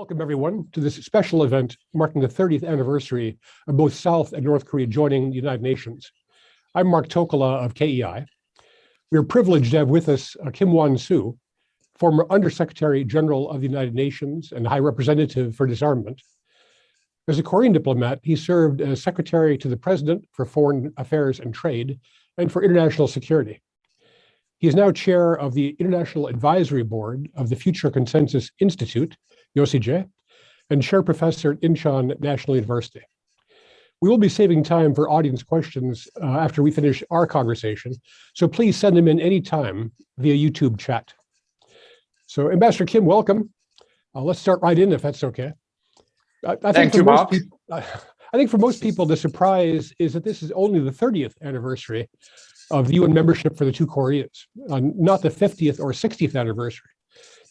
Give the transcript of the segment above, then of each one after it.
Welcome, everyone, to this special event marking the 30th anniversary of both South and North Korea joining the United Nations. I'm Mark Tokola of KEI. We are privileged to have with us Kim Won-soo, former Undersecretary General of the United Nations and High Representative for Disarmament. As a Korean diplomat, he served as Secretary to the President for Foreign Affairs and Trade and for International Security. He is now chair of the International Advisory Board of the Future Consensus Institute, Yeosijae, and chair professor at Incheon National University. We will be saving time for audience questions after we finish our conversation, so please send them in anytime via YouTube chat. So Ambassador Kim, welcome. Let's start right in if that's okay. Thank you, Mark. I think for most people, the surprise is that this is only the 30th anniversary of the UN membership for the two Koreas, not the 50th or 60th anniversary.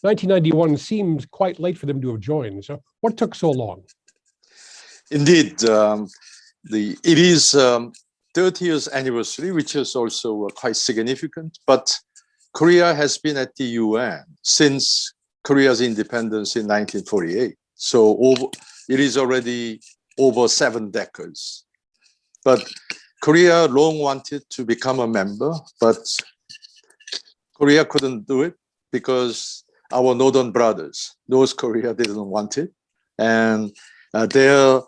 1991 seems quite late for them to have joined. So what took so long? Indeed, it is 30th anniversary, which is also quite significant. But Korea has been at the UN since Korea's independence in 1948. So it is already over 7 decades. But Korea long wanted to become a member, but Korea couldn't do it because our northern brothers, North Korea, didn't want it. And their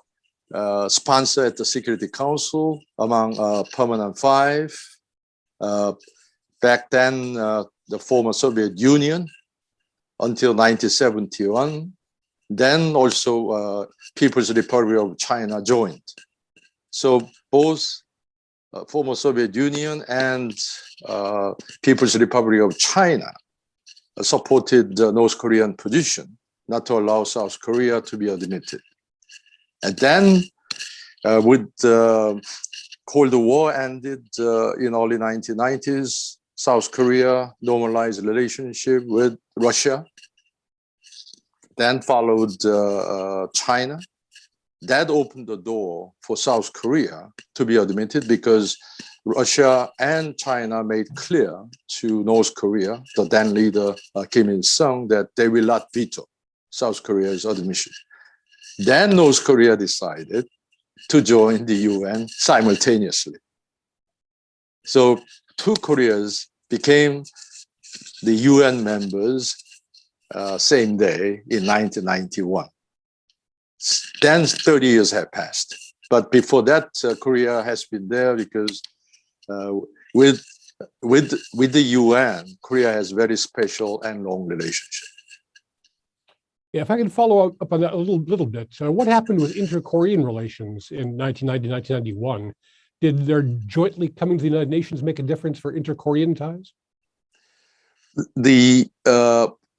sponsor at the Security Council, among Permanent Five, back then the former Soviet Union, until 1971, then also People's Republic of China joined. So both former Soviet Union and People's Republic of China supported the North Korean position not to allow South Korea to be admitted. And then with the Cold War ended in early 1990s, South Korea normalized relationship with Russia, then followed China. That opened the door for South Korea to be admitted because Russia and China made clear to North Korea, the then leader Kim Il-sung, that they will not veto South Korea's admission. Then North Korea decided to join the UN simultaneously. So two Koreas became the UN members same day in 1991. Then 30 years have passed. But before that, Korea has been there because with the UN, Korea has very special and long relationship. Yeah, if I can follow up on that a little bit. So what happened with inter-Korean relations in 1990, 1991? Did their jointly coming to the United Nations make a difference for inter-Korean ties?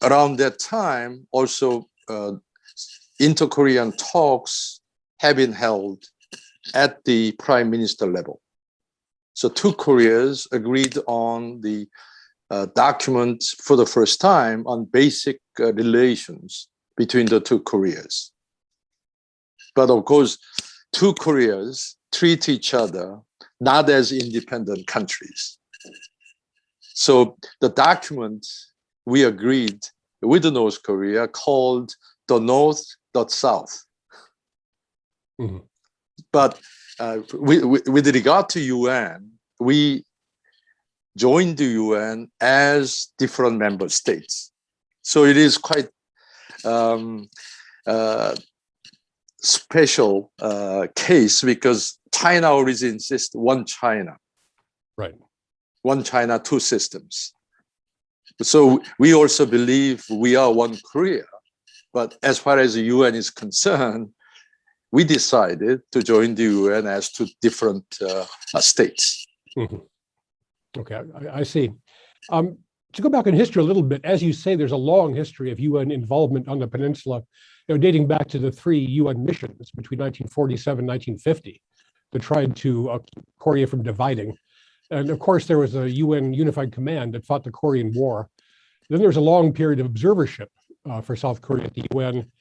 Around that time, also inter-Korean talks have been held at the prime minister level. So two Koreas agreed on the document for the first time on basic relations between the two Koreas. But of course, two Koreas treat each other not as independent countries. So the document we agreed with the North Korea called the North, the South. Mm-hmm. But with regard to UN, we joined the UN as different member states. So it is quite special case because China always insists one China. Right. One China, two systems. So we also believe we are one Korea. But as far as the UN is concerned, we decided to join the UN as two different states. Mm-hmm. Okay, I see. To go back in history a little bit, as you say, there's a long history of UN involvement on the peninsula, dating back to the 3 UN missions between 1947 and 1950 that tried to keep Korea from dividing. And of course, there was a UN Unified Command that fought the Korean War. Then there was a long period of observership for South Korea at the UN.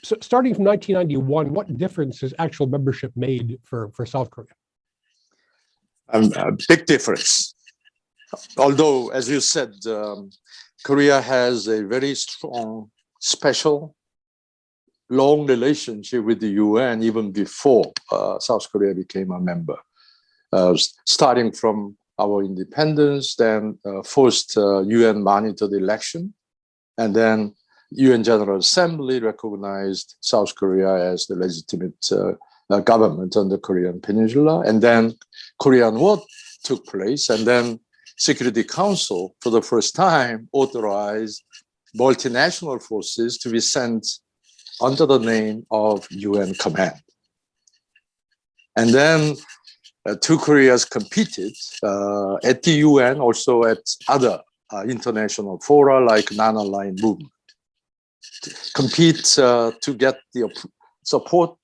So starting from 1991, what difference has actual membership made for South Korea? A big difference. Although, as you said, Korea has a very strong, special long relationship with the UN even before South Korea became a member. Starting from our independence, then first UN monitored election, and then UN General Assembly recognized South Korea as the legitimate government on the Korean Peninsula, and then Korean War took place, and then Security Council for the first time authorized multinational forces to be sent under the name of UN Command. And then two Koreas competed at the UN, also at other international fora like non-aligned movement. Compete to get the support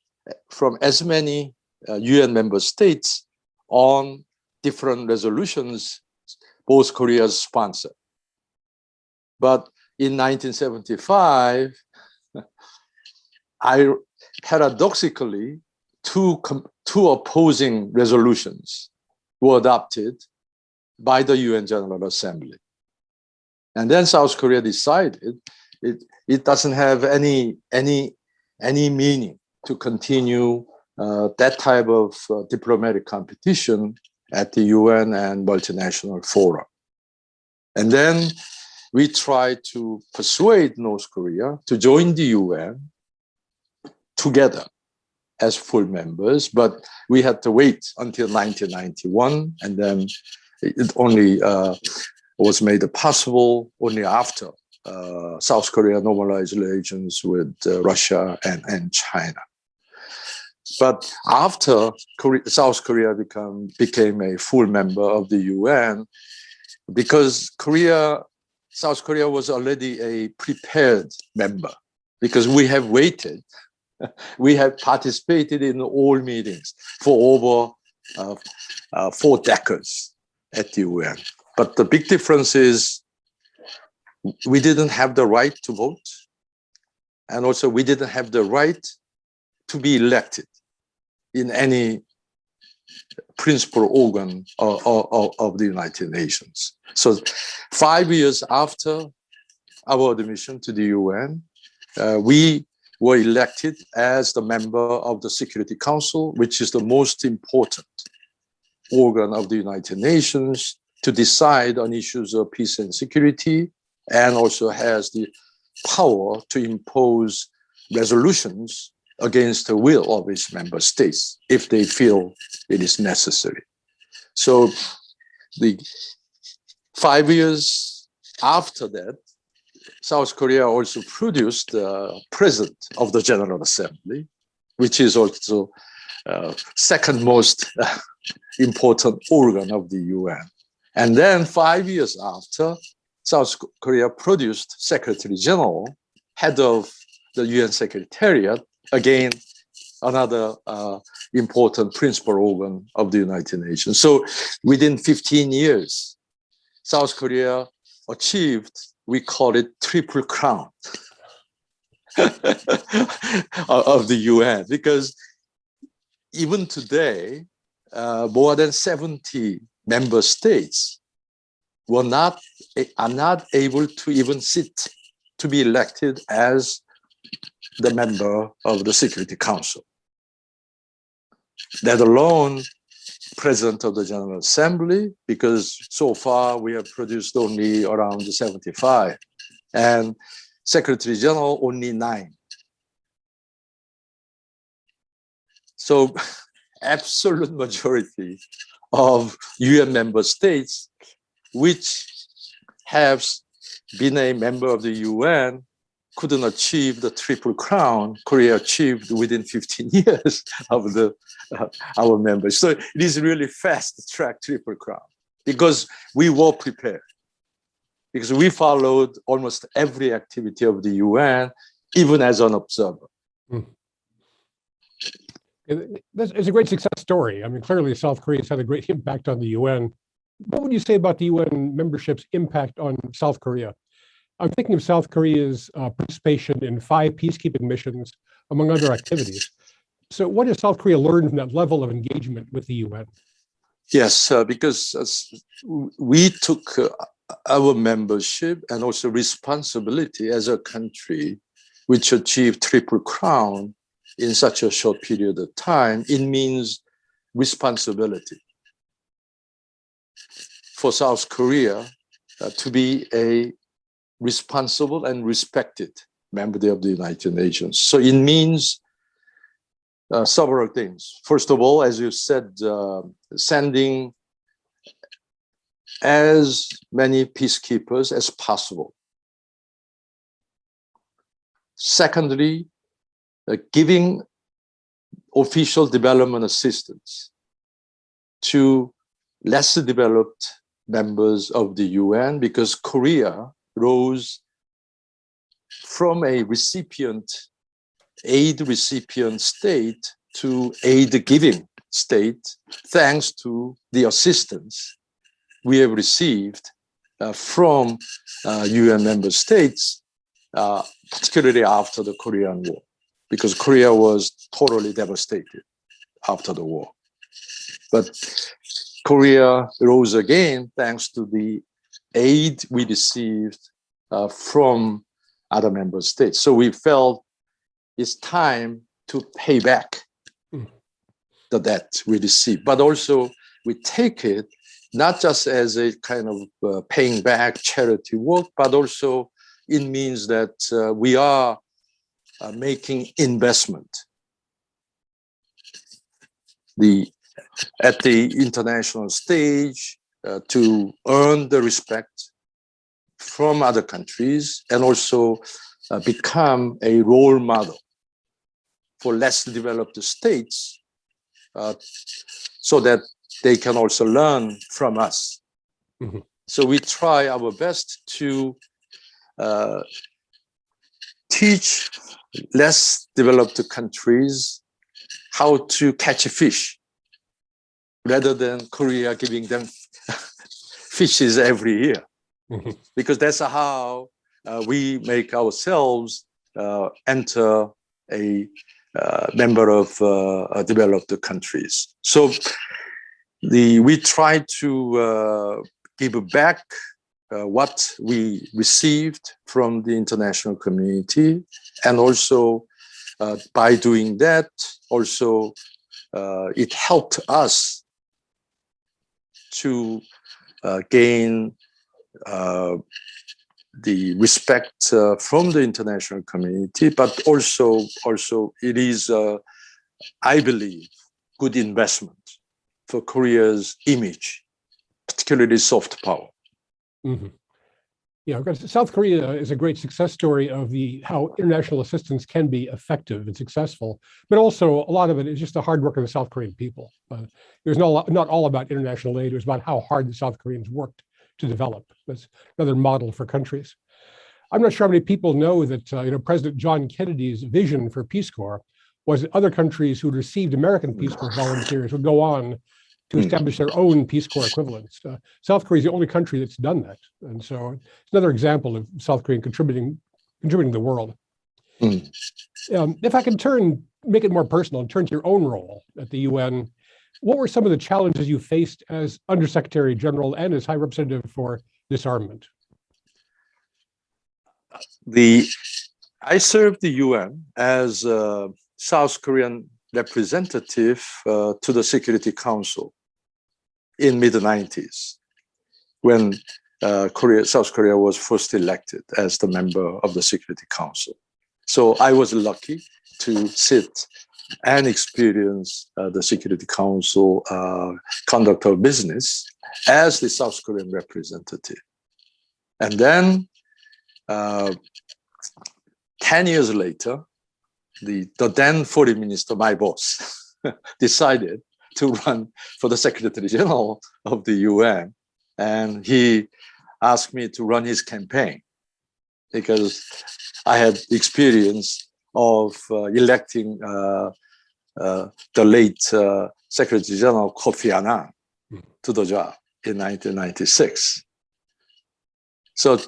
from as many UN member states on different resolutions both Koreas sponsored. But in 1975, paradoxically, two opposing resolutions were adopted by the UN General Assembly. And then South Korea decided it doesn't have any meaning to continue that type of diplomatic competition at the UN and multinational fora. And then we tried to persuade North Korea to join the UN together as full members, but we had to wait until 1991, and then it only was made possible only after South Korea normalized relations with Russia and China. But after South Korea became a full member of the UN, because South Korea was already a prepared member, because we have waited, we have participated in all meetings for over 4 decades at the UN. But the big difference is we didn't have the right to vote, and also we didn't have the right to be elected in any principal organ of the United Nations. So 5 years after our admission to the UN, we were elected as the member of the Security Council, which is the most important organ of the United Nations to decide on issues of peace and security, and also has the power to impose resolutions against the will of its member states if they feel it is necessary. So the 5 years after that, South Korea also produced the President of the General Assembly, which is also second most important organ of the UN. And then 5 years after, South Korea produced Secretary General, head of the UN Secretariat, again, another important principal organ of the United Nations. So within 15 years, South Korea achieved, we call it triple crown of the UN, because even today, more than 70 member states are not able to even sit to be elected as the member of the Security Council, let alone President of the General Assembly, because so far we have produced only around 75, and Secretary General only 9. So absolute majority of UN member states which have been a member of the UN couldn't achieve the triple crown Korea achieved within 15 years of our members. So it is really fast track triple crown, because we were prepared, because we followed almost every activity of the UN, even as an observer. It's a great success story. I mean, clearly South Korea has had a great impact on the UN. What would you say about the UN membership's impact on South Korea? I'm thinking of South Korea's participation in 5 peacekeeping missions, among other activities. So what has South Korea learned from that level of engagement with the UN? Yes, because we took our membership and also responsibility as a country which achieved Triple Crown in such a short period of time, it means responsibility for South Korea to be a responsible and respected member of the United Nations. So it means several things. First of all, as you said, sending as many peacekeepers as possible. Secondly, giving official development assistance to less developed members of the UN, because Korea rose from a aid recipient state to aid giving state, thanks to the assistance we have received from UN member states, particularly after the Korean War, because Korea was totally devastated after the war. But Korea rose again thanks to the aid we received from other member states. So we felt it's time to pay back the debt we received, but also we take it not just as a kind of paying back charity work, but also it means that we are making investment at the international stage to earn the respect from other countries, and also become a role model for less developed states so that they can also learn from us. Mm-hmm. So we try our best to teach less developed countries how to catch a fish, rather than Korea giving them fishes every year. Mm-hmm. Because that's how we make ourselves enter a member of developed countries. So we try to give back what we received from the international community, and also by doing that, also it helped us to gain the respect from the international community, but also it is, I believe, good investment for Korea's image, particularly soft power. Mm-hmm. Yeah, because South Korea is a great success story of how international assistance can be effective and successful, but also a lot of it is just the hard work of the South Korean people. There's not all about international aid. It was about how hard the South Koreans worked to develop. That's another model for countries. I'm not sure how many people know that President John Kennedy's vision for Peace Corps was that other countries who received American Peace Corps volunteers would go on to establish their own Peace Corps equivalents. South Korea is the only country that's done that. And so it's another example of South Korea contributing to the world. If I can make it more personal and turn to your own role at the UN, what were some of the challenges you faced as Undersecretary General and as High Representative for Disarmament? I served the UN as a South Korean representative to the Security Council in mid-90s, when South Korea was first elected as the member of the Security Council. So I was lucky to sit and experience the Security Council conduct of business as the South Korean representative. And then 10 years later, the then foreign minister, my boss, decided to run for the Secretary General of the UN. And he asked me to run his campaign because I had experience of electing the late Secretary General Kofi Annan to the job in 1996. So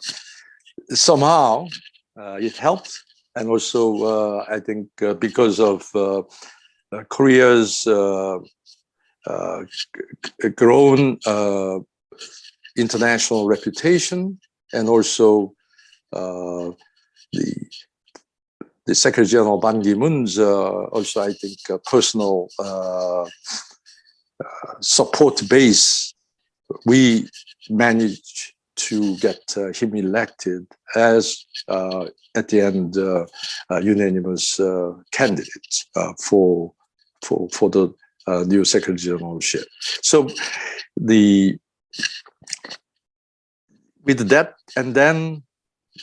somehow it helped. And also, I think because of Korea's grown international reputation, and also the the Secretary General Ban Ki-moon's also, I think, personal support base, we managed to get him elected as, at the end, unanimous candidate for the new Secretary Generalship. So with that, and then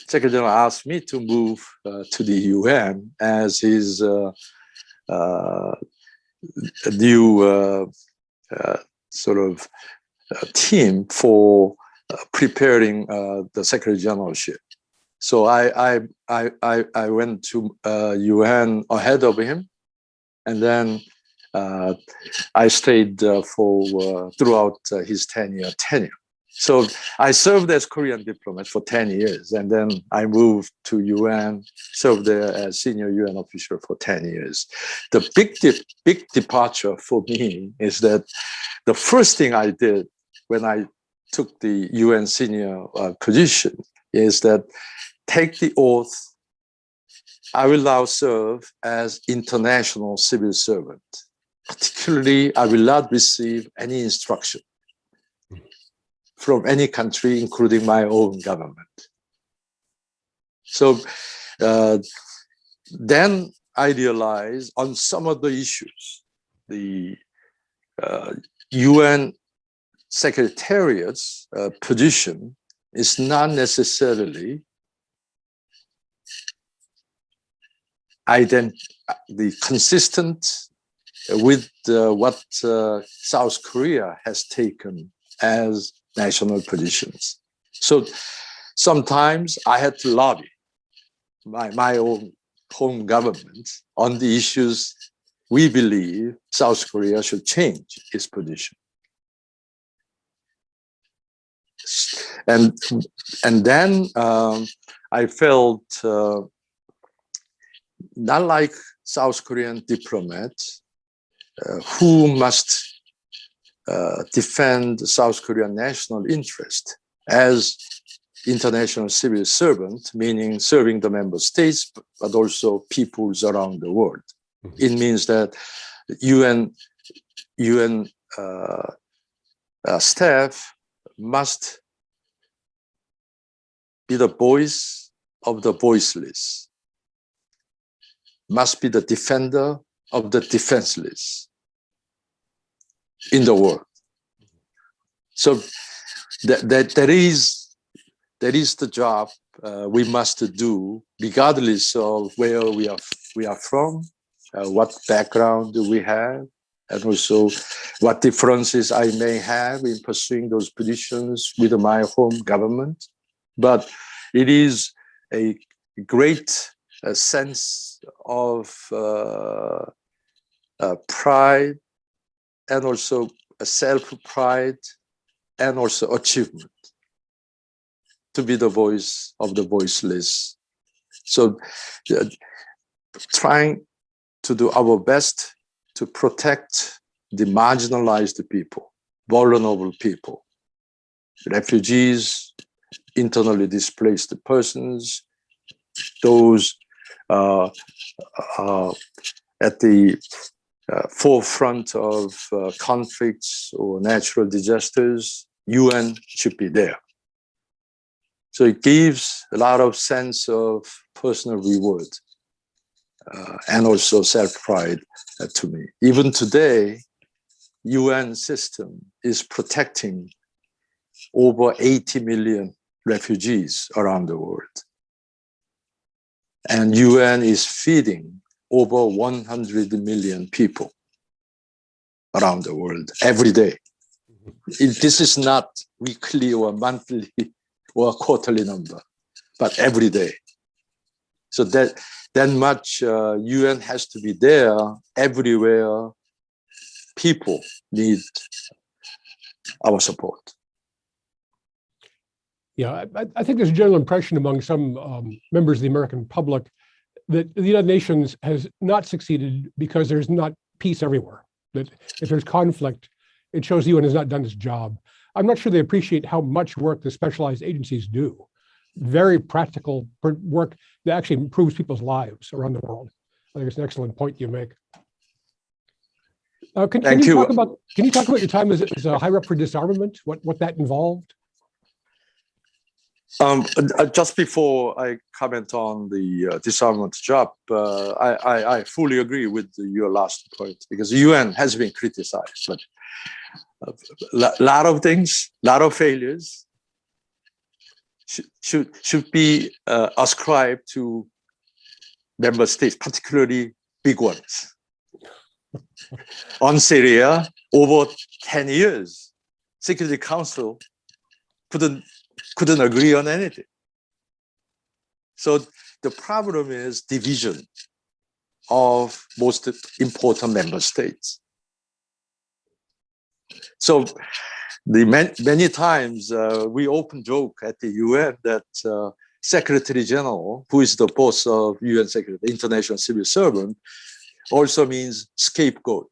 Secretary General asked me to move to the UN as his new sort of team for preparing the Secretary Generalship. So I went to UN ahead of him, and then I stayed throughout his 10-year tenure. So I served as Korean diplomat for 10 years, and then I moved to UN, served there as senior UN official for 10 years. The big departure for me is that the first thing I did when I took the UN senior position is that take the oath, I will now serve as international civil servant. Particularly, I will not receive any instruction from any country, including my own government. So then I realized on some of the issues, the UN Secretariat's position is not necessarily consistent with what South Korea has taken as national positions. So sometimes I had to lobby my own home government on the issues we believe South Korea should change its position. And then I felt not like South Korean diplomats who must defend South Korean national interest as international civil servant, meaning serving the member states, but also peoples around the world. It means that UN staff must be the voice of the voiceless, must be the defender of the defenseless in the world. So that is the job we must do, regardless of where we are from, what background do we have, and also what differences I may have in pursuing those positions with my home government. But it is a great sense of pride, and also a self-pride, and also achievement to be the voice of the voiceless. So trying to do our best to protect the marginalized people, vulnerable people, refugees, internally displaced persons, those at the forefront of conflicts or natural disasters. UN should be there. So it gives a lot of sense of personal reward and also self-pride to me. Even today, UN system is protecting over 80 million refugees around the world. And UN is feeding over 100 million people around the world every day. This is not weekly or monthly or quarterly number, but every day. So that much UN has to be there everywhere people need our support. Yeah, I think there's a general impression among some members of the American public that the United Nations has not succeeded because there's not peace everywhere. That if there's conflict, it shows the UN has not done its job. I'm not sure they appreciate how much work the specialized agencies do. very practical work that actually improves people's lives around the world. I think it's an excellent point you make. Can you talk about your time as a high rep for disarmament? What that involved? Just before I comment on the disarmament job, I fully agree with your last point, because the UN has been criticized, but a lot of things, a lot of failures should be ascribed to member states, particularly big ones. On Syria, over 10 years, Security Council couldn't agree on anything. So the problem is division of most important member states. So many times we often joke at the UN that Secretary General, who is the boss of UN Secretary, International Civil Servant, also means scapegoat.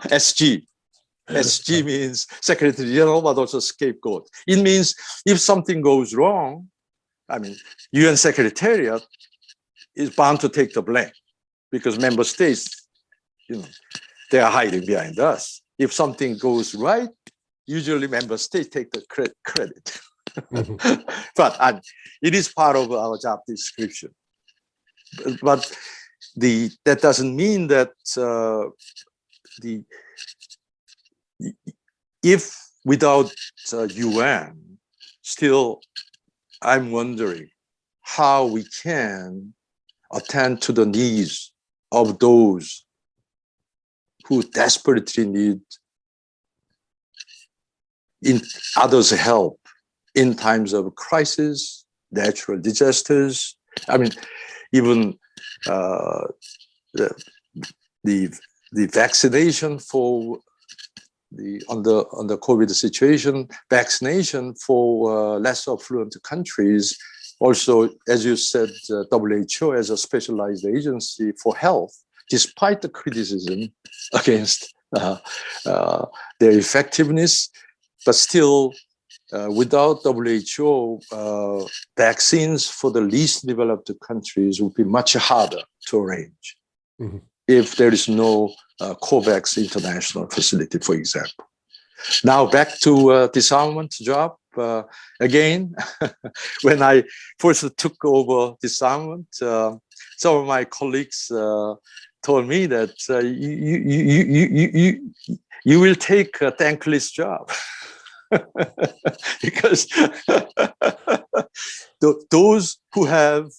SG. SG means Secretary General, but also scapegoat. It means if something goes wrong, I mean, UN Secretariat is bound to take the blame, because member states, they are hiding behind us. If something goes right, usually member states take the credit. Mm-hmm. But it is part of our job description. But that doesn't mean that if without UN, still I'm wondering how we can attend to the needs of those who desperately need others' help in times of crisis, natural disasters. I mean, even the vaccination for on the COVID situation, vaccination for less affluent countries. Also, as you said, WHO as a specialized agency for health, despite the criticism against their effectiveness, but still, without WHO, vaccines for the least developed countries would be much harder to arrange. Mm-hmm. If there is no COVAX international facility, for example. Now back to disarmament job. Again, when I first took over disarmament, some of my colleagues told me that you will take a thankless job. Because those who have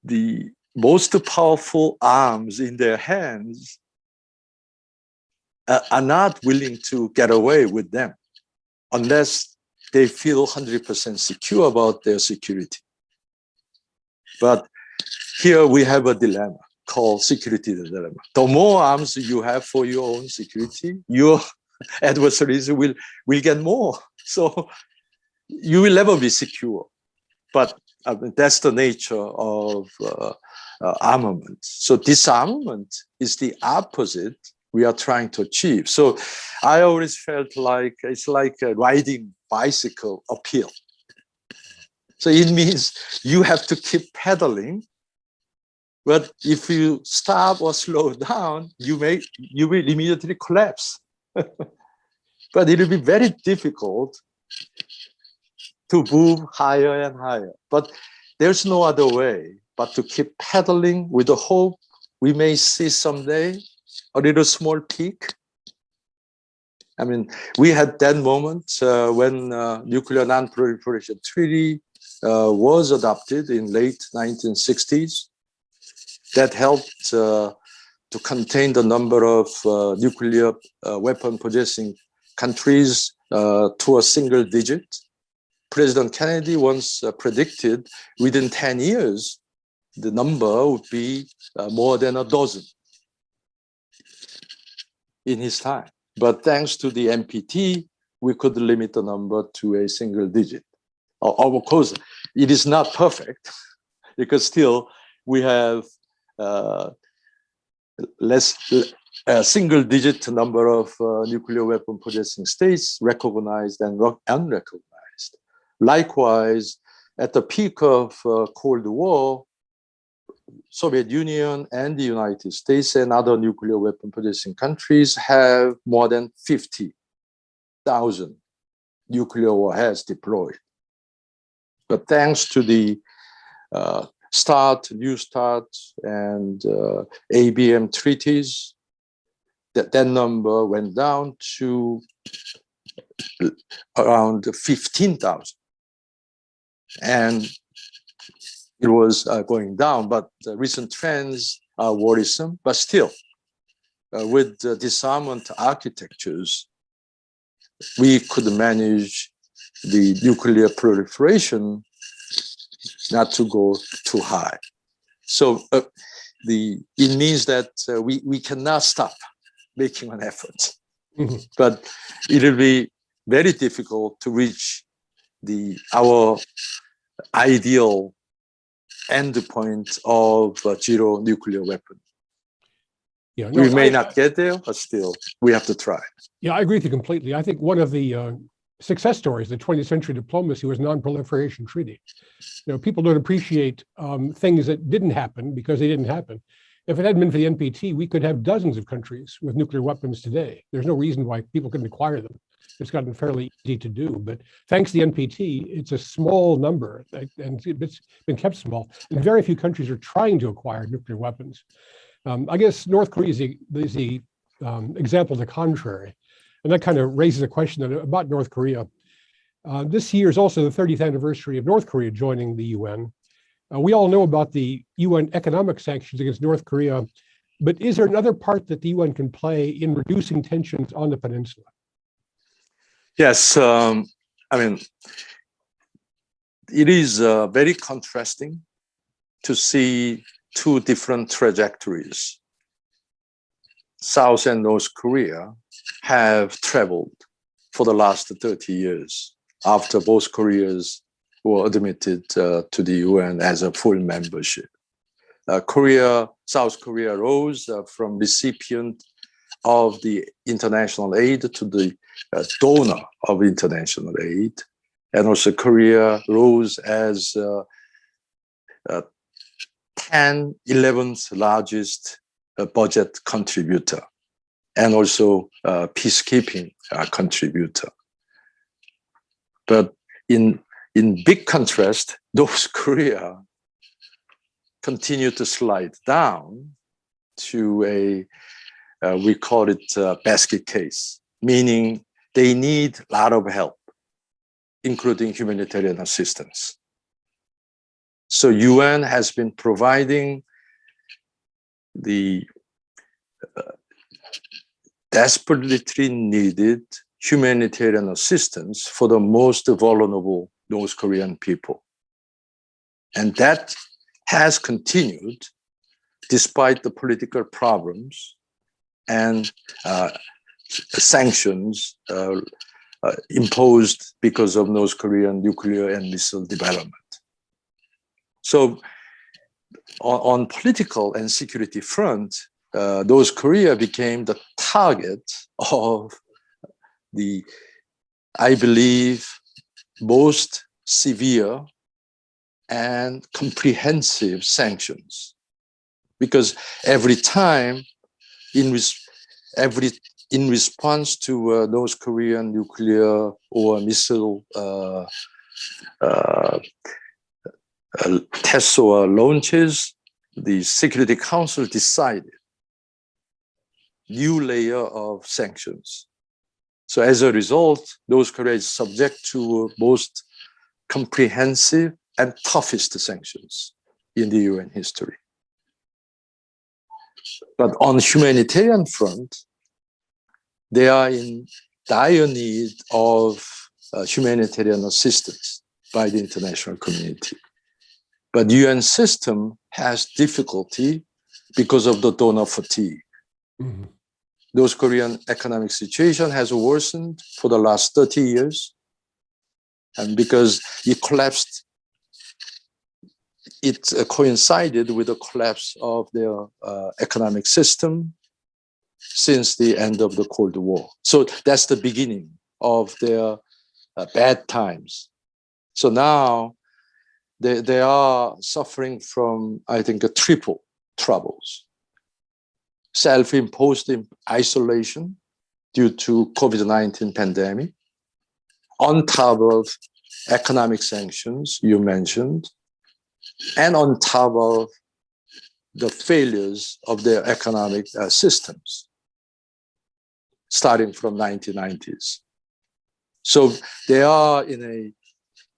the most powerful arms in their hands are not willing to get away with them unless they feel 100% secure about their security. But here we have a dilemma called security dilemma. The more arms you have for your own security, your adversaries will get more. So you will never be secure. But that's the nature of armament. So disarmament is the opposite we are trying to achieve. So I always felt like it's like riding bicycle uphill. So it means you have to keep pedaling, but if you stop or slow down, you will immediately collapse. But it will be very difficult to move higher and higher. But there's no other way but to keep pedaling with the hope we may see someday a little small peak. I mean, we had that moment when nuclear non-proliferation treaty was adopted in late 1960s. That helped to contain the number of nuclear weapon possessing countries to a single digit. President Kennedy once predicted within 10 years, the number would be more than a dozen in his time. But thanks to the NPT, we could limit the number to a single digit. Of course, it is not perfect because still we have less a single-digit number of nuclear weapon possessing states, recognized and unrecognized. Likewise, at the peak of Cold War, Soviet Union and the United States and other nuclear weapon possessing countries have more than 50,000 nuclear warheads deployed. But thanks to the New START and ABM treaties, that number went down to around 15,000. And it was going down, but recent trends are worrisome. But still, with disarmament architectures, we could manage the nuclear proliferation not to go too high. So it means that we cannot stop making an effort. Mm-hmm. But it will be very difficult to reach our ideal endpoint of zero nuclear weapon. Yeah, no, we may not get there, but still, we have to try. Yeah, I agree with you completely. I think one of the success stories of the 20th century diplomacy was non-proliferation treaty. You know, people don't appreciate things that didn't happen because they didn't happen. If it hadn't been for the NPT, we could have dozens of countries with nuclear weapons today. There's no reason why people couldn't acquire them. It's gotten fairly easy to do, but thanks to the NPT, it's a small number, and it's been kept small. And very few countries are trying to acquire nuclear weapons. I guess North Korea is the example of the contrary, and that kind of raises a question about North Korea. This year is also the 30th anniversary of North Korea joining the UN. We all know about the UN economic sanctions against North Korea, but is there another part that the UN can play in reducing tensions on the peninsula? Yes, I mean, it is very contrasting to see two different trajectories. South and North Korea have traveled for the last 30 years after both Koreas were admitted to the UN as a full membership. South Korea rose from recipient of the international aid to the donor of international aid. And also Korea rose as 11th largest budget contributor and also peacekeeping contributor. But in big contrast, North Korea continued to slide down to we call it a basket case, meaning they need a lot of help, including humanitarian assistance. So UN has been providing the desperately needed humanitarian assistance for the most vulnerable North Korean people. And that has continued despite the political problems and sanctions imposed because of North Korean nuclear and missile development. So on political and security front, North Korea became the target of I believe, most severe and comprehensive sanctions. Because every time in response to North Korean nuclear or missile tests or launches, the Security Council decided new layer of sanctions. So as a result, North Korea is subject to most comprehensive and toughest sanctions in the UN history. But on humanitarian front, they are in dire need of humanitarian assistance by the international community. But the UN system has difficulty because of the donor fatigue. Mm-hmm. North Korean economic situation has worsened for the last 30 years. And because it collapsed, it coincided with the collapse of their economic system. since the end of the Cold War. So that's the beginning of their bad times. So now they are suffering from, I think, a triple troubles. Self-imposed isolation due to COVID-19 pandemic, on top of economic sanctions you mentioned, and on top of the failures of their economic systems, starting from 1990s. So they are in a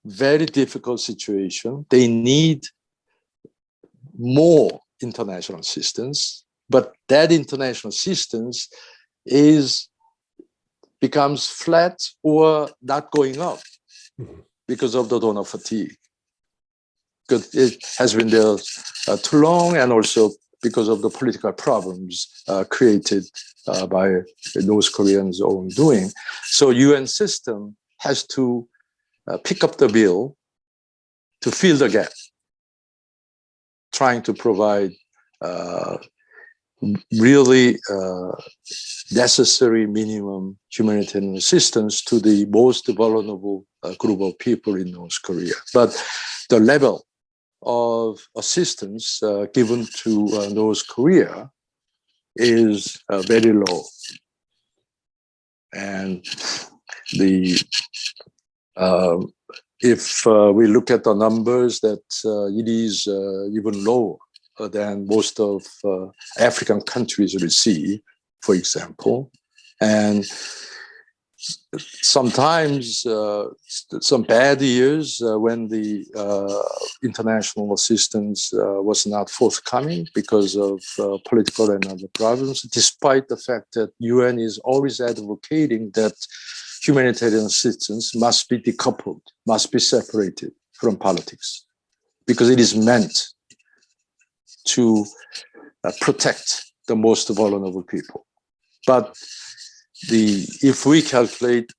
very difficult situation. They need more international assistance, but that international assistance becomes flat or not going up because of the donor fatigue. Because it has been there too long, and also because of the political problems created by North Koreans' own doing. So UN system has to pick up the bill to fill the gap, trying to provide really necessary minimum humanitarian assistance to the most vulnerable group of people in North Korea. But the level of assistance given to North Korea is very low. And if we look at the numbers, that it is even lower than most of African countries receive, for example. And sometimes some bad years when the international assistance was not forthcoming because of political and other problems, despite the fact that UN is always advocating that humanitarian assistance must be decoupled, must be separated from politics, because it is meant to protect the most vulnerable people. But if we calculate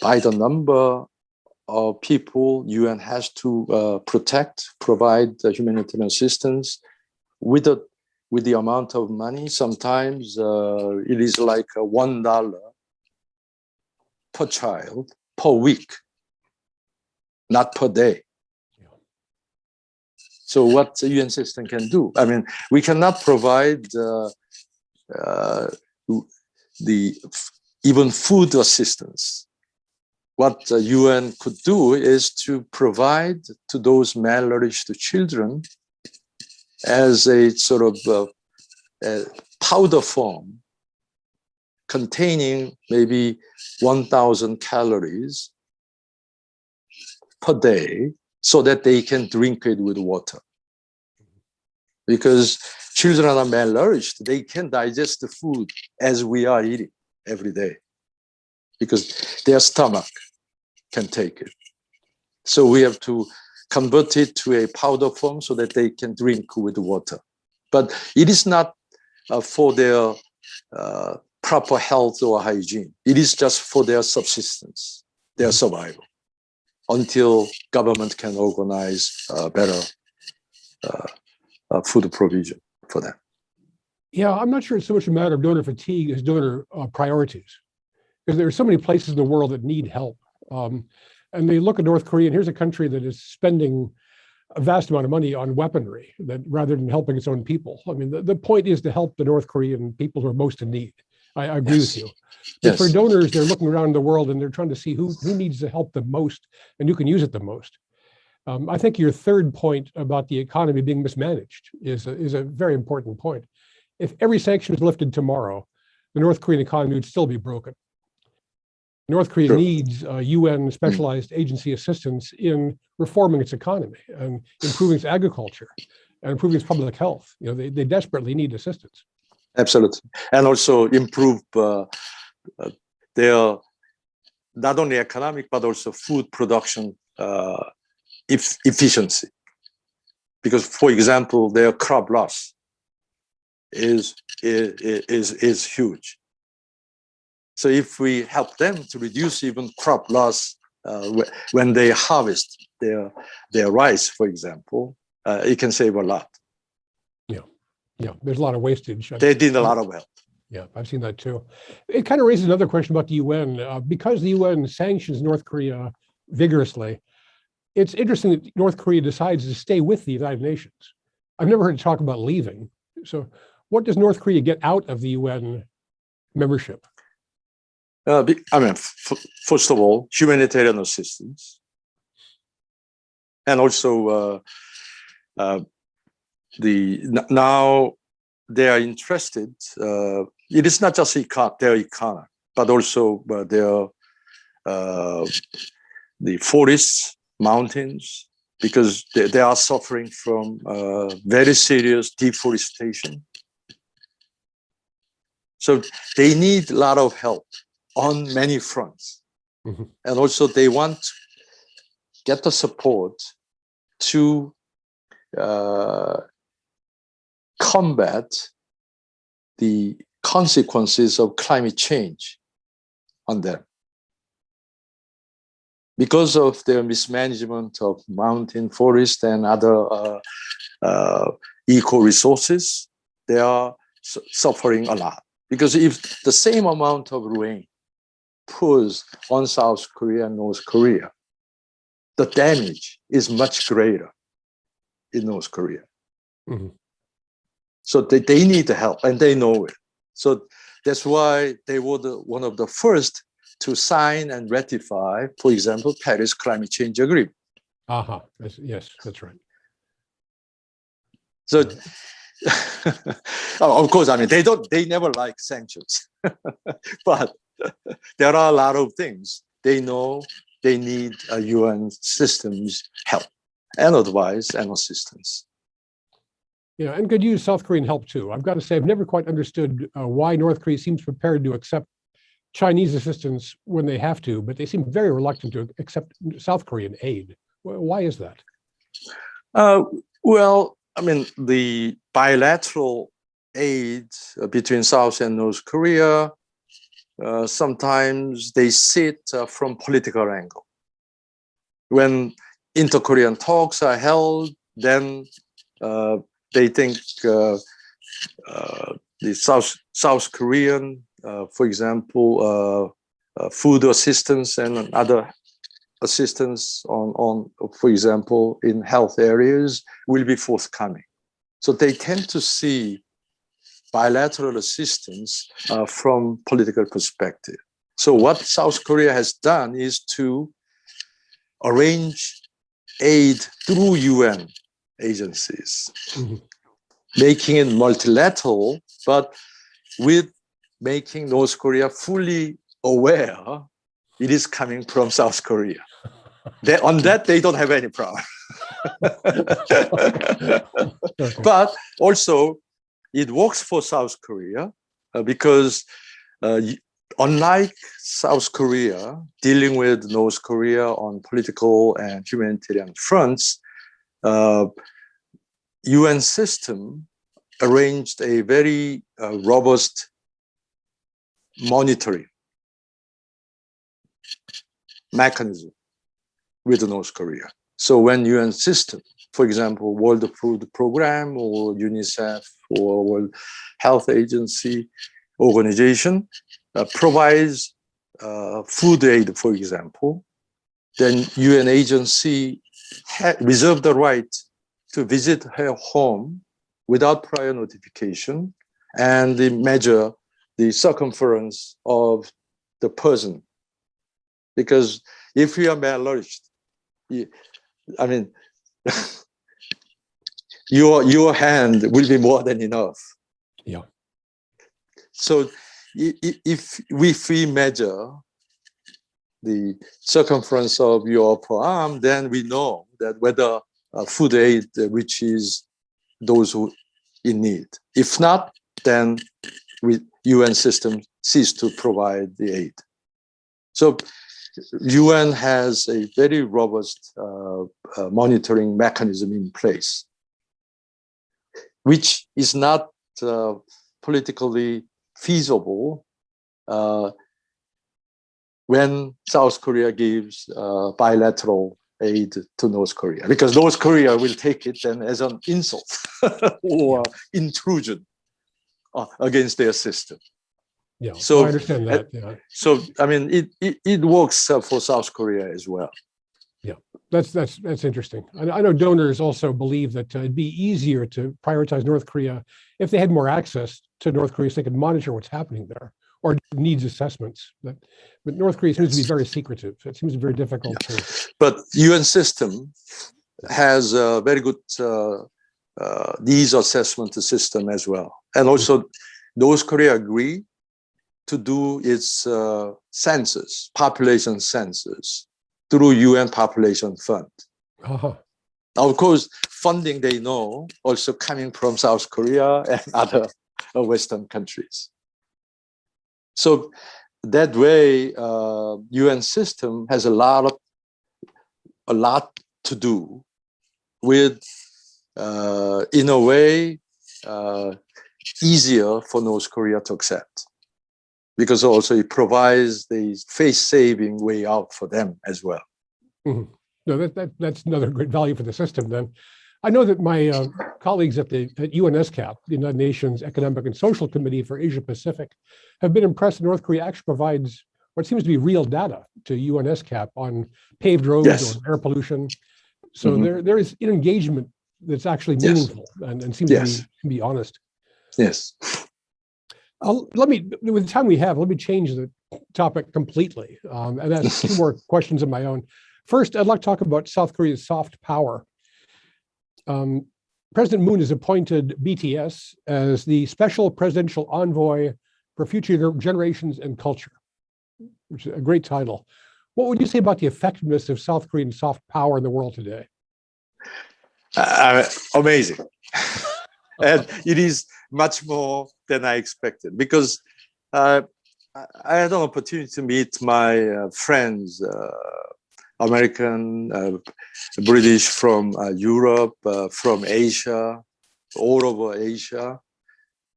by the number of people UN has to provide humanitarian assistance with the amount of money, sometimes it is like $1 per child per week, not per day. So what the UN system can do? I mean, we cannot provide even food assistance. What the UN could do is to provide to those malnourished children as a sort of a powder form containing maybe 1,000 calories per day, so that they can drink it with water. Because children are malnourished, they can digest the food as we are eating every day, because their stomach can take it. So we have to convert it to a powder form so that they can drink with water. But it is not for their proper health or hygiene. It is just for their subsistence, their survival, until government can organize better food provision for them. Yeah, I'm not sure it's so much a matter of donor fatigue as donor priorities, because there are so many places in the world that need help. And they look at North Korea, and here's a country that is spending a vast amount of money on weaponry that rather than helping its own people. I mean, the point is to help the North Korean people who are most in need. I agree with you. But for donors, they're looking around the world and they're trying to see who needs the help the most and who can use it the most. I think your third point about the economy being mismanaged is a very important point. If every sanction was lifted tomorrow, the North Korean economy would still be broken. North Korea needs UN specialized agency assistance in reforming its economy and improving its agriculture and improving its public health. You know, they desperately need assistance. Absolutely. And also improve their not only economic, but also food production efficiency. Because, for example, their crop loss is huge. So if we help them to reduce even crop loss when they harvest their rice, for example, it can save a lot. Yeah. Yeah, there's a lot of wastage. They did a lot of help. Yeah, I've seen that too. It kind of raises another question about the UN. Because the UN sanctions North Korea vigorously, it's interesting that North Korea decides to stay with the United Nations. I've never heard it talk about leaving. So what does North Korea get out of the UN membership? First of all, humanitarian assistance. And also now they are interested. It is not just their economy, but also the forests, mountains, because they are suffering from very serious deforestation. So they need a lot of help on many fronts. Mm-hmm. And also they want to get the support to combat the consequences of climate change on them. Because of their mismanagement of mountain, forest, and other eco-resources, they are suffering a lot. Because if the same amount of rain pours on South Korea and North Korea, the damage is much greater in North Korea. Mm-hmm. So they need the help, and they know it. So that's why they were one of the first to sign and ratify, for example, Paris Climate Change Agreement. Yes, that's right. So, of course, I mean, they never like sanctions, but there are a lot of things they know they need a UN system's help and advice and assistance. Yeah, and could use South Korean help too. I've got to say, I've never quite understood why North Korea seems prepared to accept Chinese assistance when they have to, but they seem very reluctant to accept South Korean aid. Why is that? Well, I mean, the bilateral aid between South and North Korea, sometimes they sit from political angle. When inter-Korean talks are held, then they think the South Korean, for example, food assistance and other assistance on, for example, in health areas will be forthcoming. So they tend to see bilateral assistance from political perspective. So what South Korea has done is to arrange aid through UN agencies, mm-hmm. making it multilateral, but with making North Korea fully aware it is coming from South Korea. On that, they don't have any problem. Okay. But also, it works for South Korea because unlike South Korea dealing with North Korea on political and humanitarian fronts, UN system arranged a very robust monitoring mechanism with North Korea. So when UN system, for example, World Food Program or UNICEF or World Health Agency organization provides food aid, for example, then UN agency reserve the right to visit her home without prior notification and measure the circumference of the person. Because if you are malnourished, I mean, your hand will be more than enough. Yeah. So if we measure the circumference of your upper arm, then we know that whether food aid reaches those who in need. If not, then UN system cease to provide the aid. So UN has a very robust monitoring mechanism in place, which is not politically feasible when South Korea gives bilateral aid to North Korea, because North Korea will take it then as an insult or intrusion against their system. Yeah, So I understand that. Yeah. So I mean, it works for South Korea as well. Yeah, that's interesting. I know donors also believe that it'd be easier to prioritize North Korea if they had more access to North Korea, so they could monitor what's happening there or needs assessments. But North Korea seems to be very secretive. It seems very difficult to. But UN system has a very good needs assessment system as well, and also North Korea agree to do its census, population census, through UN Population Fund. Uh-huh. Now, of course, funding they know also coming from South Korea and other Western countries. So that way, UN system has a lot to do with, in a way, easier for North Korea to accept, because also it provides the face-saving way out for them as well. Mm-hmm. No, that's another great value for the system then. I know that my colleagues at UNSCAP, the United Nations Economic and Social Committee for Asia Pacific, have been impressed that North Korea actually provides what seems to be real data to UNSCAP on paved roads or air pollution. So there is an engagement that's actually meaningful and seems to be honest. Yes. With the time we have, let me change the topic completely and ask two more questions of my own. First, I'd like to talk about South Korea's soft power. President Moon has appointed BTS as the Special Presidential Envoy for Future Generations and Culture, which is a great title. What would you say about the effectiveness of South Korean soft power in the world today? Amazing. And it is much more than I expected, because I had an opportunity to meet my friends, American, British from Europe, from Asia, all over Asia.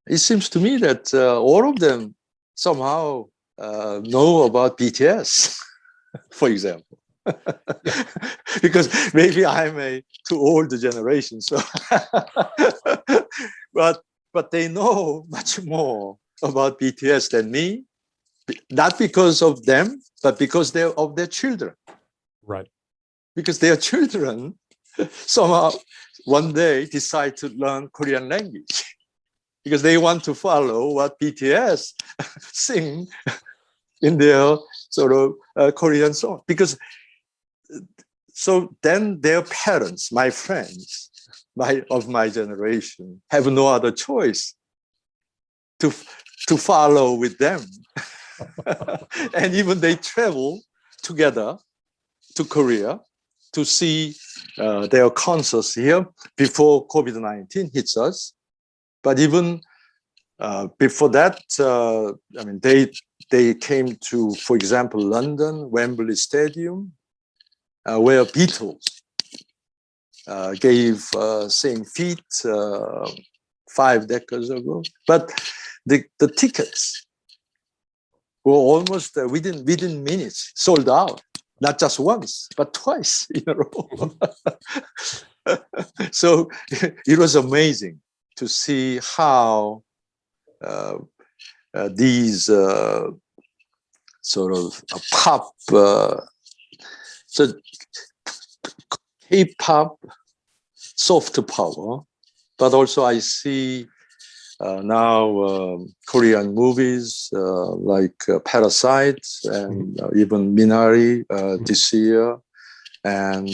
It seems to me that all of them somehow know about BTS, for example. Because maybe I'm a too old generation, so but they know much more about BTS than me, not because of them, but because they're of their children. Right. Because their children somehow one day decide to learn Korean language because they want to follow what BTS sing in their sort of Korean song. Because so then their parents, my friends, of my generation, have no other choice to follow with them. And even they travel together to Korea to see their concerts here before COVID-19 hits us. But even before that, I mean, they came to, for example, London, Wembley Stadium, where Beatles gave same feat 5 decades ago. But the tickets were almost within minutes sold out. Not just once, but twice in a row. So it was amazing to see how these sort of pop, so K-pop, soft power, but also I see now Korean movies like Parasite and even Minari this year, and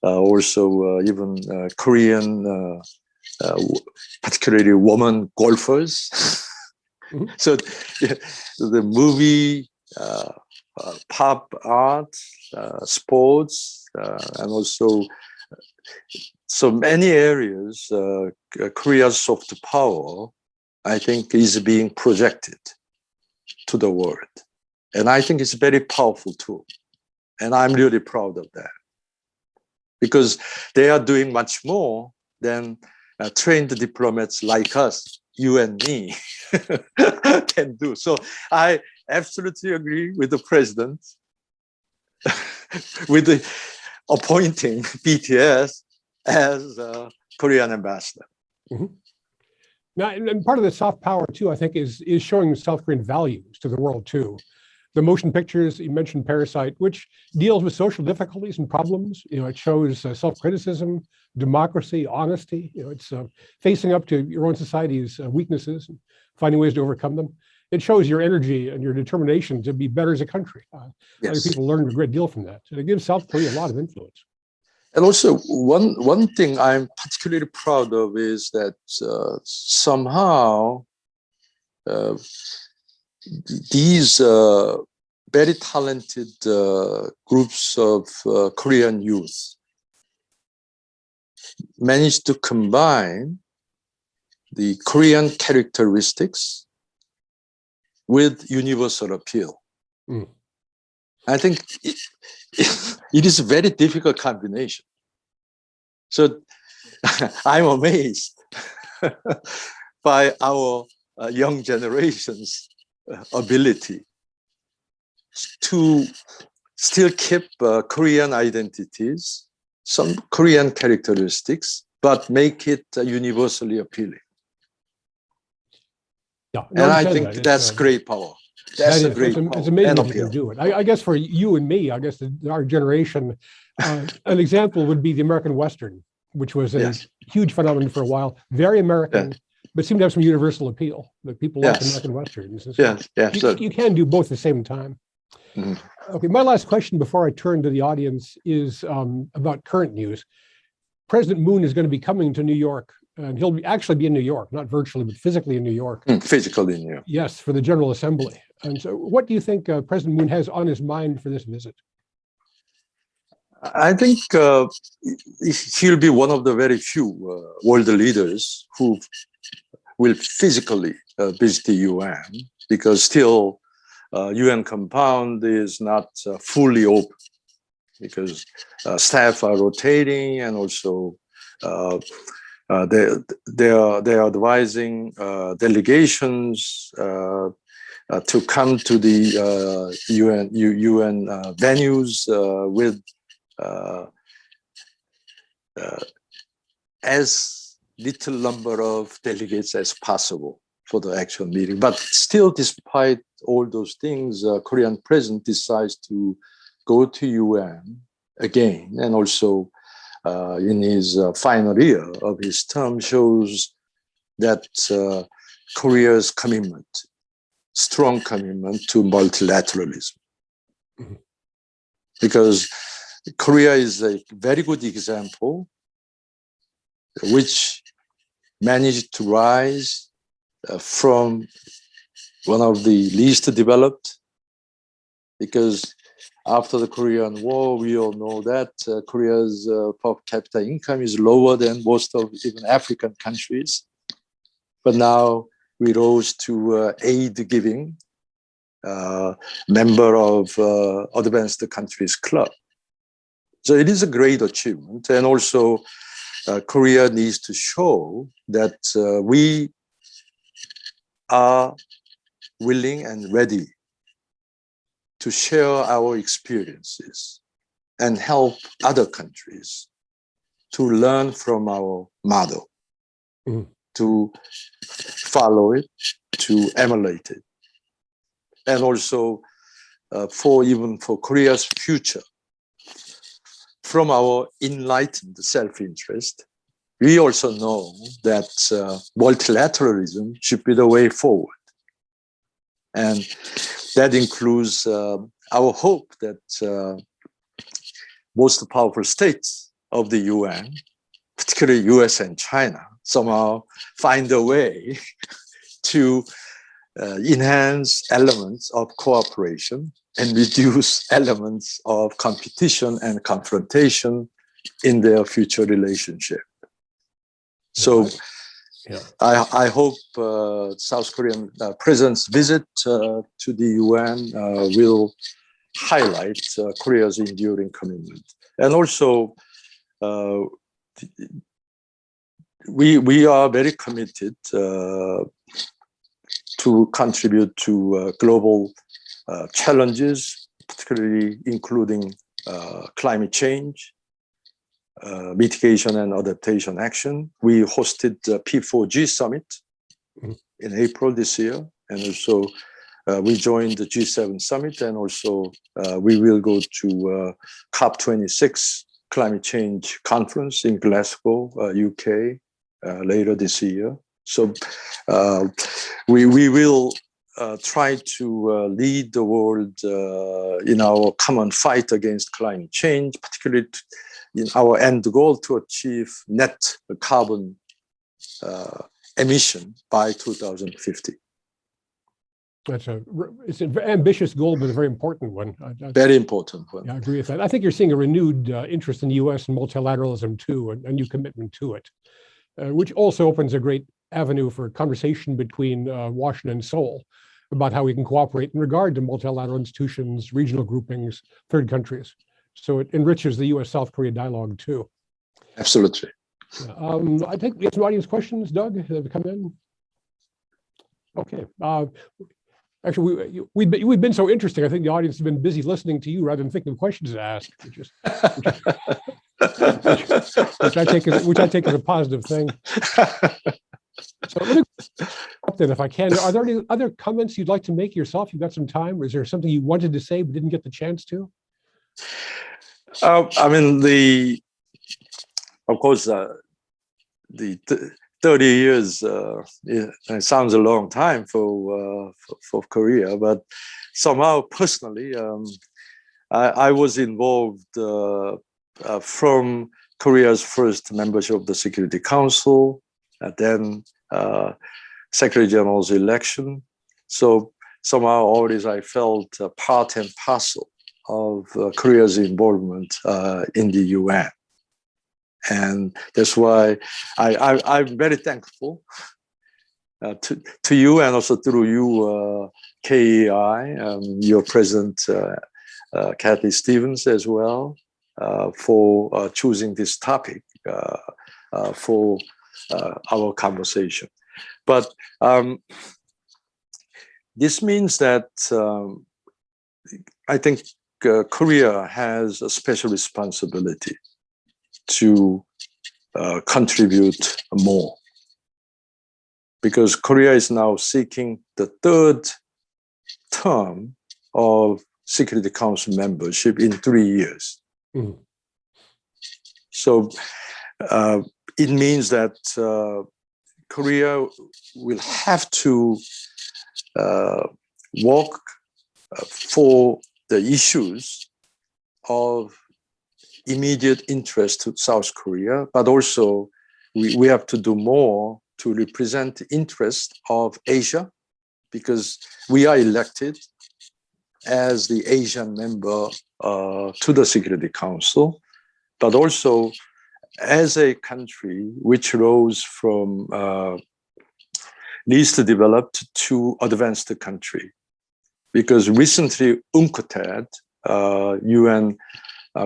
also even Korean, particularly women golfers. So the movie, pop art, sports, and also so many areas, Korea's soft power, I think, is being projected to the world. And I think it's a very powerful tool. And I'm really proud of that. Because they are doing much more than trained diplomats like us, you and me, can do. So I absolutely agree with the president with the appointing BTS as Korean ambassador. Mhm. Now, and part of the soft power too, I think, is showing South Korean values to the world too. The motion pictures, you mentioned Parasite, which deals with social difficulties and problems. It shows self-criticism, democracy, honesty. It's facing up to your own society's weaknesses and finding ways to overcome them. It shows your energy and your determination to be better as a country. Other people learn a great deal from that. And it gives South Korea a lot of influence. And also, one thing I'm particularly proud of is that somehow these very talented groups of Korean youth managed to combine the Korean characteristics with universal appeal. Mm. I think it is a very difficult combination. So I'm amazed by our young generation's ability to still keep Korean identities, some Korean characteristics, but make it universally appealing. Yeah, and I think that's great power. That's a great power. It's amazing if you can do it. I guess for you and me, I guess our generation, an example would be the American Western, which was a huge phenomenon for a while, very American, but seemed to have some universal appeal. That people like American Westerns. So you can do both at the same time. Mm-hmm. Okay, my last question before I turn to the audience is about current news. President Moon is going to be coming to New York, and he'll actually be in New York, not virtually, but physically in New York. Physically in New York. Yes, for the General Assembly. And so what do you think President Moon has on his mind for this visit? I think he'll be one of the very few world leaders who will physically visit the UN, because still UN compound is not fully open, because staff are rotating, and also they are advising delegations to come to the UN venues with as little number of delegates as possible for the actual meeting. But still, despite all those things, Korean president decides to go to UN again, and also in his final year of his term shows that Korea's commitment, strong commitment to multilateralism. Mm-hmm. Because Korea is a very good example which managed to rise from one of the least developed, because after the Korean War, we all know that Korea's per capita income is lower than most of even African countries. But now we rose to aid giving, member of Advanced Countries Club. So it is a great achievement. And also Korea needs to show that we are willing and ready to share our experiences and help other countries to learn from our model, to follow it, to emulate it. And also even for Korea's future, from our enlightened self-interest, we also know that multilateralism should be the way forward. And that includes our hope that most powerful states of the UN, particularly US and China, somehow find a way to enhance elements of cooperation and reduce elements of competition and confrontation in their future relationship. So I hope South Korean president's visit to the UN will highlight Korea's enduring commitment. And also, we are very committed to contribute to global challenges particularly including climate change, mitigation and adaptation action. We hosted the P4G summit in April this year, and also we joined the G7 summit, and also we will go to COP26 climate change conference in Glasgow, UK, later this year. So we will try to lead the world in our common fight against climate change, particularly in our end goal to achieve net carbon emission by 2050. It's an ambitious goal, but a very important one. Very important one. Yeah, I agree with that. I think you're seeing a renewed interest in the U.S. and multilateralism too, a new commitment to it, which also opens a great avenue for conversation between Washington and Seoul about how we can cooperate in regard to multilateral institutions, regional groupings, third countries. So it enriches the U.S.-South Korea dialogue too. Absolutely. I think we have some audience questions, Doug, that have come in. Okay. Actually, we've been so interesting. I think the audience has been busy listening to you rather than thinking of questions to ask, which I take as a positive thing. So let me then, if I can, are there any other comments you'd like to make yourself? You've got some time, or is there something you wanted to say but didn't get the chance to? I mean, of course, the 30 years, it sounds a long time for Korea, but somehow personally, I was involved from Korea's first membership of the Security Council, and then Secretary General's election. So somehow always I felt part and parcel of Korea's involvement in the UN. And that's why I'm very thankful to you, and also through you, KEI, your president, Kathy Stevens as well, for choosing this topic for our conversation. But this means that I think Korea has a special responsibility to contribute more, because Korea is now seeking the third term of Security Council membership in 3 years. Mm. So it means that Korea will have to work for the issues of immediate interest to South Korea, but also we have to do more to represent the interest of Asia, because we are elected as the Asian member to the Security Council, but also as a country which rose from least developed to advanced country. Because recently UNCTAD, UN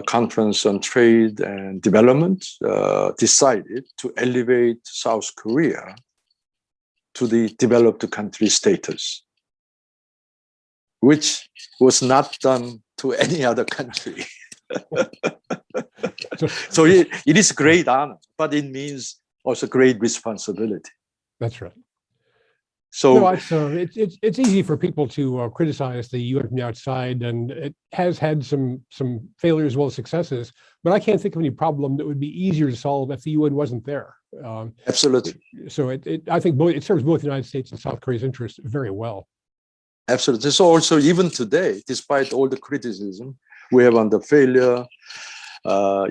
Conference on Trade and Development, decided to elevate South Korea to the developed country status, which was not done to any other country. So it is a great honor, but it means also great responsibility. That's right. So no, it's easy for people to criticize the UN from the outside, and it has had some failures as well as successes. But I can't think of any problem that would be easier to solve if the UN wasn't there. Absolutely. So I think it serves both the United States and South Korea's interests very well. Absolutely. So also even today, despite all the criticism we have on the failure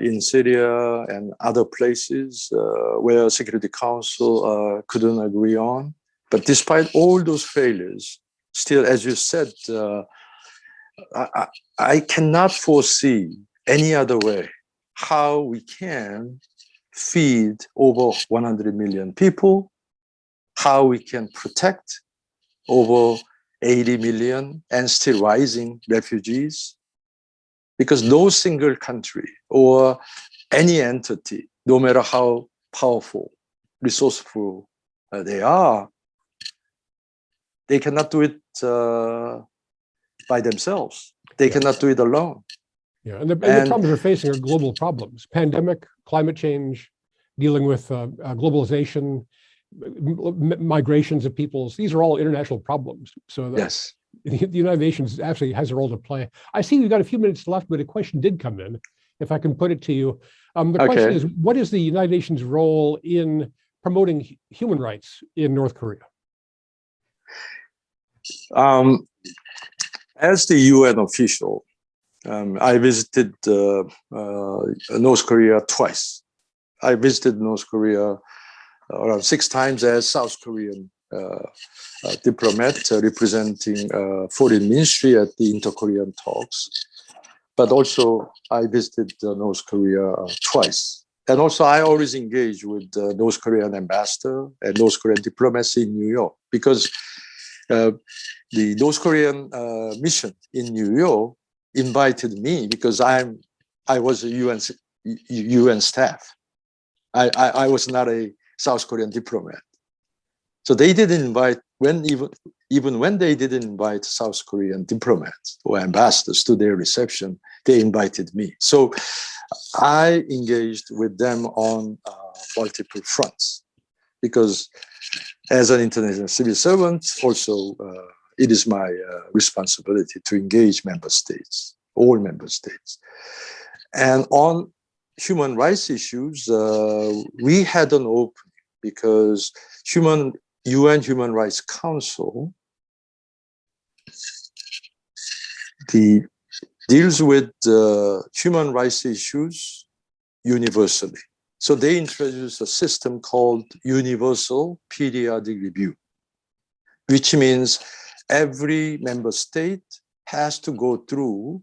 in Syria and other places where Security Council couldn't agree on. But despite all those failures, still, as you said, I cannot foresee any other way how we can feed over 100 million people, how we can protect over 80 million and still rising refugees. Because no single country or any entity, no matter how powerful, resourceful they are, they cannot do it by themselves. They cannot do it alone. Yeah, and the problems we're facing are global problems: pandemic, climate change, dealing with globalization, migrations of peoples. These are all international problems. So yes, the United Nations actually has a role to play. I see we've got a few minutes left, but a question did come in, if I can put it to you. The question is, what is the United Nations role in promoting human rights in North Korea? As the UN official, I visited North Korea twice. I visited North Korea around 6 times as South Korean diplomat representing foreign ministry at the inter-Korean talks. But also I visited North Korea twice. And also I always engage with the North Korean ambassador and North Korean diplomacy in New York, because the North Korean mission in New York invited me because I was a UN staff. I was not a South Korean diplomat. So they didn't invite, even when they didn't invite South Korean diplomats or ambassadors to their reception, they invited me. So I engaged with them on multiple fronts, because as an international civil servant, also it is my responsibility to engage member states, all member states. And on human rights issues, we had an opening because UN Human Rights Council deals with human rights issues universally. So they introduced a system called Universal Periodic Review, which means every member state has to go through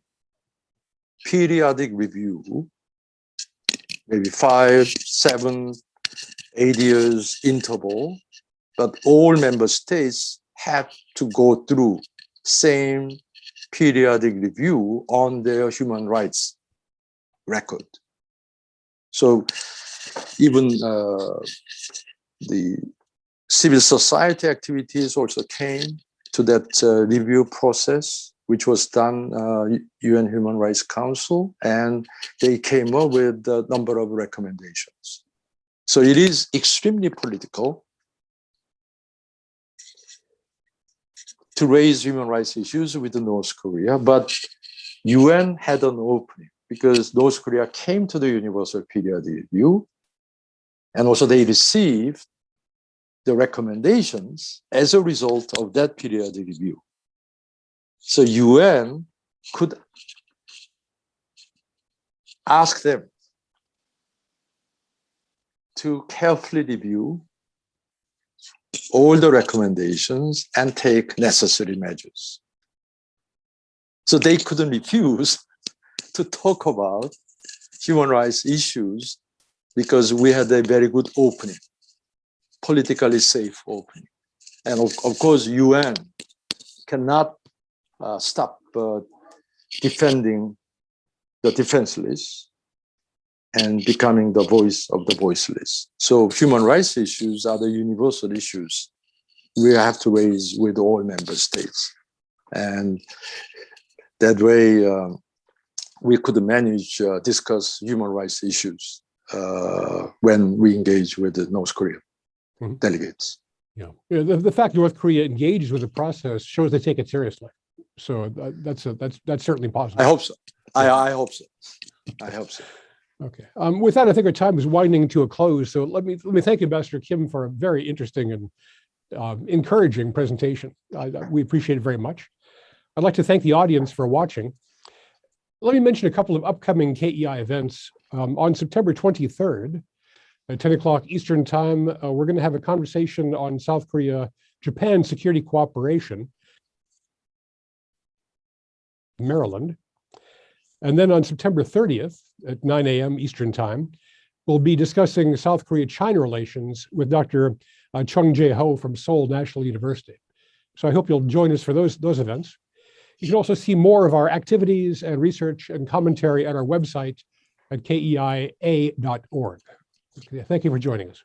periodic review, maybe 5, 7, 8 years interval, but all member states have to go through same periodic review on their human rights record. So even the civil society activities also came to that review process, which was done UN Human Rights Council, and they came up with a number of recommendations. So it is extremely political to raise human rights issues with North Korea, but UN had an opening because North Korea came to the Universal Periodic Review, and also they received the recommendations as a result of that periodic review. So UN could ask them to carefully review all the recommendations and take necessary measures. So they couldn't refuse to talk about human rights issues because we had a very good opening, politically safe opening. And of course, UN cannot stop defending the defenseless and becoming the voice of the voiceless. So human rights issues are the universal issues we have to raise with all member states. And that way, we could manage, discuss human rights issues when we engage with the North Korean delegates. Yeah, the fact North Korea engages with the process shows they take it seriously. So that's certainly positive. I hope so. I hope so. I hope so. Okay. With that, I think our time is winding to a close. So let me thank Ambassador Kim for a very interesting and encouraging presentation. We appreciate it very much. I'd like to thank the audience for watching. Let me mention a couple of upcoming KEI events. On September 23rd, at 10 o'clock Eastern Time, we're going to have a conversation on South Korea-Japan security cooperation in Maryland. And then on September 30th at 9 a.m. Eastern Time, we'll be discussing South Korea-China relations with Dr. Chung Jae-ho from Seoul National University. So I hope you'll join us for those events. You can also see more of our activities and research and commentary at our website at keia.org. Okay, thank you for joining us.